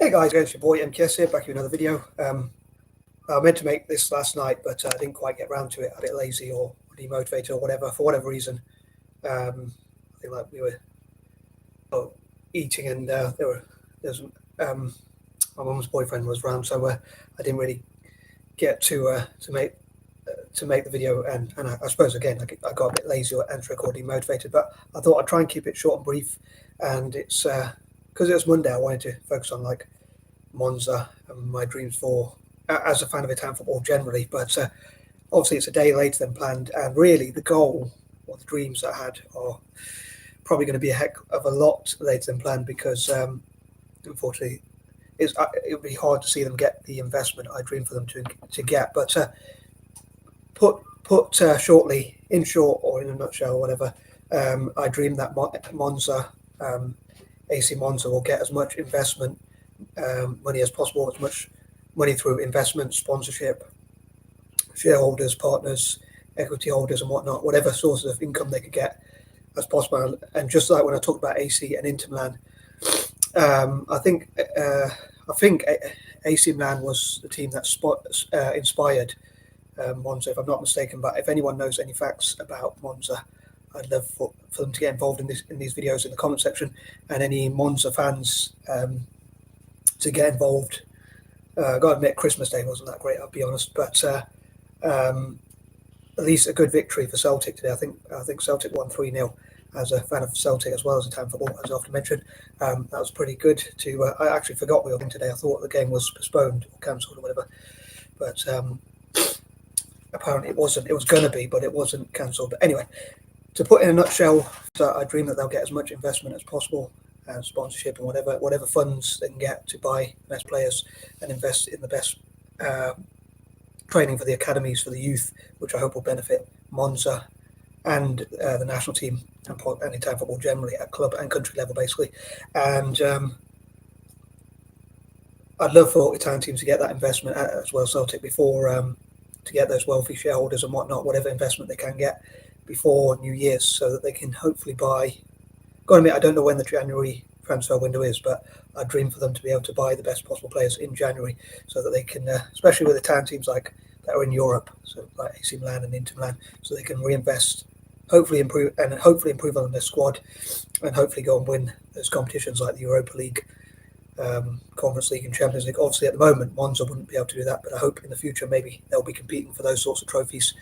Hey guys, it's your boy M.K.S here, back with another video. I meant to make this last night, but I didn't quite get around to it. A bit lazy or demotivated or whatever, for whatever reason. I think like we were eating and there's my mum's boyfriend was around, so I didn't really get to make the video. And I suppose again I got a bit lazy and recording motivated, but I thought I'd try and keep it short and brief. And it's because it was Monday, I wanted to focus on like Monza and my dreams for as a fan of Italian football generally, but obviously it's a day later than planned, and really the goal or the dreams I had are probably going to be a heck of a lot later than planned, because unfortunately it would be hard to see them get the investment I dream for them to get. But put shortly, in short or in a nutshell, whatever, I dream that Monza, AC Monza will get as much investment money as possible, as much money through investment, sponsorship, shareholders, partners, equity holders and whatnot, whatever sources of income they could get as possible. And just like when I talked about AC and Inter Milan, I think AC Milan was the team that inspired Monza, if I'm not mistaken. But if anyone knows any facts about Monza, I'd love for them to get involved in these videos in the comment section, and any Monza fans to get involved. I got to admit, Christmas Day wasn't that great, I'll be honest, but at least a good victory for Celtic today. I think Celtic won 3-0. As a fan of Celtic as well as Italian football, as I often mentioned, that was pretty good. I actually forgot we were today. I thought the game was postponed or cancelled or whatever, but apparently it wasn't. It was going to be, but it wasn't cancelled. But anyway, to put in a nutshell, so I dream that they'll get as much investment as possible, sponsorship and whatever funds they can get to buy the best players and invest in the best training for the academies for the youth, which I hope will benefit Monza and the national team and Italian football generally at club and country level, basically. And I'd love for Italian teams to get that investment as well, Celtic, before to get those wealthy shareholders and whatnot, whatever investment they can get before New Year's, so that they can hopefully buy. Got to admit, I don't know when the January transfer window is, but I dream for them to be able to buy the best possible players in January, so that they can, especially with Italian teams like that are in Europe, so like AC Milan and Inter Milan, so they can reinvest, hopefully improve on their squad, and hopefully go and win those competitions like the Europa League, Conference League and Champions League. Obviously at the moment Monza wouldn't be able to do that, but I hope in the future maybe they'll be competing for those sorts of trophies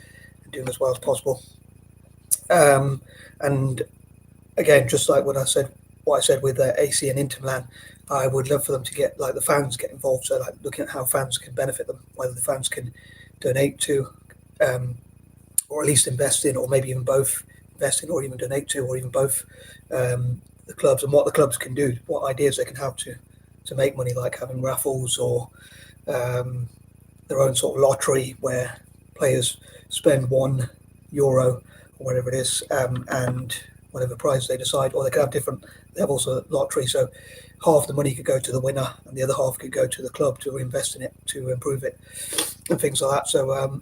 and doing as well as possible. And again, just like what I said with AC and Inter Milan, I would love for them to get, like, the fans get involved. So like looking at how fans can benefit them, whether the fans can donate to, or at least invest in, or maybe even both, invest in or even donate to, or even both, the clubs, and what the clubs can do, what ideas they can have to make money, like having raffles or their own sort of lottery where players spend €1 or whatever it is, and whatever prize they decide, or they could have different levels of lottery. So half the money could go to the winner and the other half could go to the club to invest in it, to improve it and things like that. So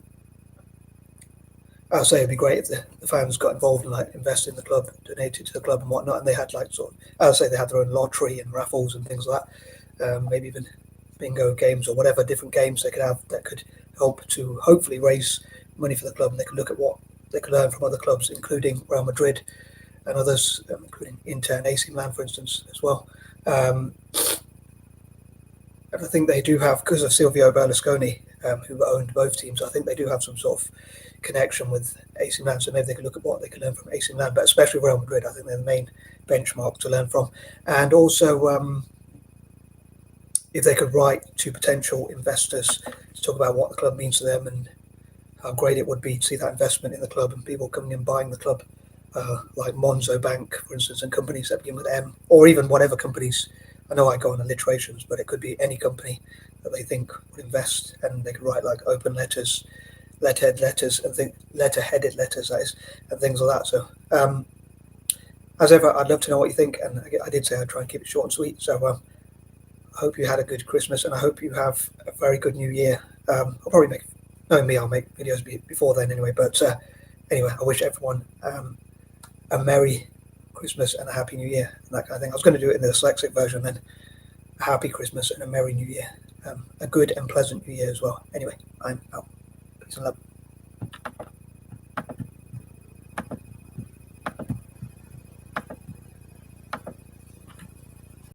I'd say it'd be great if the fans got involved and like invested in the club, donated to the club and whatnot, and they had like sort of, I'd say they had their own lottery and raffles and things like that, maybe even bingo games or whatever different games they could have that could help to hopefully raise money for the club, and they could look at what they could learn from other clubs, including Real Madrid and others, including Inter and AC Milan, for instance, as well. And I think they do have, because of Silvio Berlusconi, who owned both teams, I think they do have some sort of connection with AC Milan, so maybe they could look at what they could learn from AC Milan, but especially Real Madrid. I think they're the main benchmark to learn from. And also, if they could write to potential investors to talk about what the club means to them and how great it would be to see that investment in the club and people coming and buying the club, like Monzo Bank, for instance, and companies that begin with M, or even whatever companies. I know I go on alliterations, but it could be any company that they think would invest, and they could write like open letters, letterheaded letters, that is, and things like that. So, as ever, I'd love to know what you think, and I did say I'd try and keep it short and sweet. So, I hope you had a good Christmas, and I hope you have a very good New Year. I'll probably I'll make videos before then anyway. But anyway, I wish everyone a Merry Christmas and a Happy New Year and that kind of thing. I was going to do it in the dyslexic version then, a happy Christmas and a Merry New Year. A good and pleasant New Year as well. Anyway, I'm out. Peace and love.